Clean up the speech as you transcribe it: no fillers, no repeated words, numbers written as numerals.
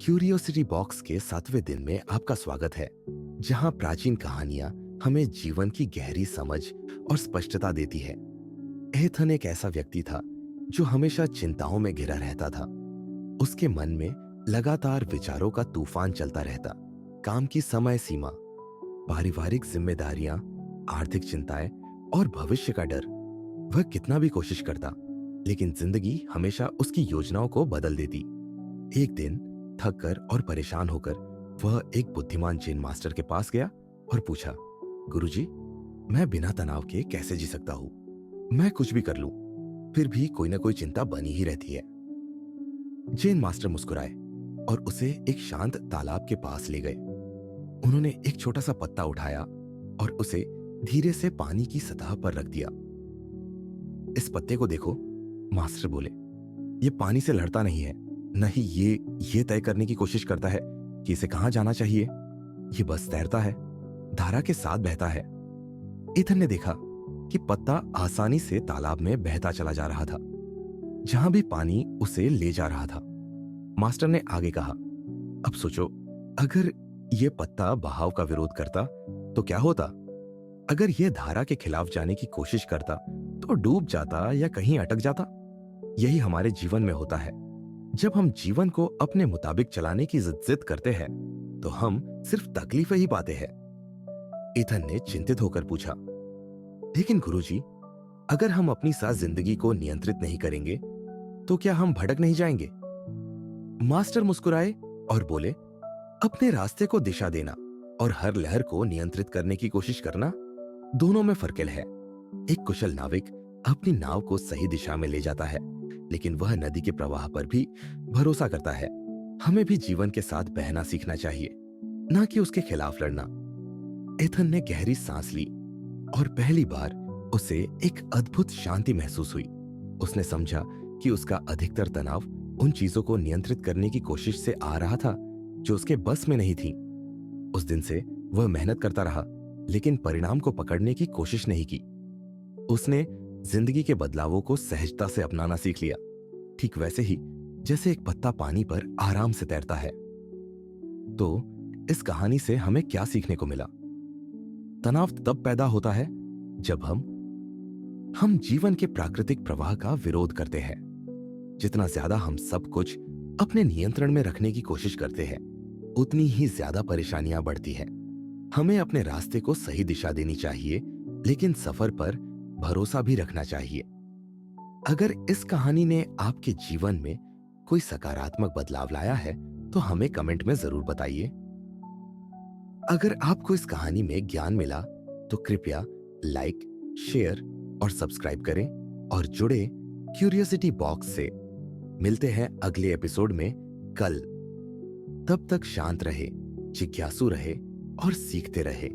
Curiosity box के 7वें दिन में आपका स्वागत है, जहां प्राचीन कहानियां हमें जीवन की गहरी समझ और स्पष्टता देती है। एथन एक ऐसा व्यक्ति था जो हमेशा चिंताओं में घिरा रहता था। उसके मन में लगातार विचारों का तूफान चलता रहता। काम की समय सीमा, पारिवारिक जिम्मेदारियां, आर्थिक चिंताएं और भविष्य का डर। वह कितना भी कोशिश करता, लेकिन जिंदगी हमेशा उसकी योजनाओं को बदल देती। एक दिन थक कर और परेशान होकर वह एक बुद्धिमान जैन मास्टर के पास गया और पूछा, गुरुजी, मैं बिना तनाव के कैसे जी सकता हूं? मैं कुछ भी कर लूं, फिर भी कोई ना कोई चिंता बनी ही रहती है। जैन मास्टर मुस्कुराए और उसे एक शांत तालाब के पास ले गए। उन्होंने एक छोटा सा पत्ता उठाया और उसे धीरे से पानी की सतह पर रख दिया। इस पत्ते को देखो, मास्टर बोले, ये पानी से लड़ता नहीं है, नहीं ये तय करने की कोशिश करता है कि इसे कहां जाना चाहिए। ये बस तैरता है, धारा के साथ बहता है। इथन ने देखा कि पत्ता आसानी से तालाब में बहता चला जा रहा था, जहां भी पानी उसे ले जा रहा था। मास्टर ने आगे कहा, अब सोचो, अगर यह पत्ता बहाव का विरोध करता तो क्या होता? अगर यह धारा के खिलाफ जाने की कोशिश करता तो डूब जाता या कहीं अटक जाता। यही हमारे जीवन में होता है। जब हम जीवन को अपने मुताबिक चलाने की जिद करते हैं तो हम सिर्फ तकलीफें ही पाते हैं। इथन ने चिंतित होकर पूछा, लेकिन गुरुजी, अगर हम अपनी सारी जिंदगी को नियंत्रित नहीं करेंगे तो क्या हम भटक नहीं जाएंगे? मास्टर मुस्कुराए और बोले, अपने रास्ते को दिशा देना और हर लहर को नियंत्रित करने की कोशिश करना, दोनों में फर्क है। एक कुशल नाविक अपनी नाव को सही दिशा में ले जाता है, लेकिन वह नदी के प्रवाह पर भी भरोसा करता है। हमें भी जीवन के साथ बहना सीखना चाहिए, ना कि उसके खिलाफ लड़ना। एथन ने गहरी सांस ली और पहली बार उसे एक अद्भुत शांति महसूस हुई। उसने समझा कि उसका अधिकतर तनाव उन चीजों को नियंत्रित करने की कोशिश से आ रहा था जो उसके बस में नहीं थी। उस दिन से वह मेहनत करता रहा, लेकिन परिणाम को पकड़ने की कोशिश नहीं की। उसने जिंदगी के बदलावों को सहजता से अपनाना सीख लिया, ठीक वैसे ही जैसे एक पत्ता पानी पर आराम से तैरता है। तो इस कहानी से हमें क्या सीखने को मिला? तनाव तब पैदा होता है जब हम जीवन के प्राकृतिक प्रवाह का विरोध करते हैं। जितना ज्यादा हम सब कुछ अपने नियंत्रण में रखने की कोशिश करते हैं, उतनी ही ज्यादा परेशानियां बढ़ती हैं। हमें अपने रास्ते को सही दिशा देनी चाहिए, लेकिन सफर पर भरोसा भी रखना चाहिए। अगर इस कहानी ने आपके जीवन में कोई सकारात्मक बदलाव लाया है तो हमें कमेंट में जरूर बताइए। अगर आपको इस कहानी में ज्ञान मिला तो कृपया लाइक, शेयर और सब्सक्राइब करें और जुड़े क्यूरियोसिटी बॉक्स से। मिलते हैं अगले एपिसोड में कल। तब तक शांत रहे, जिज्ञासु रहे और सीखते रहे।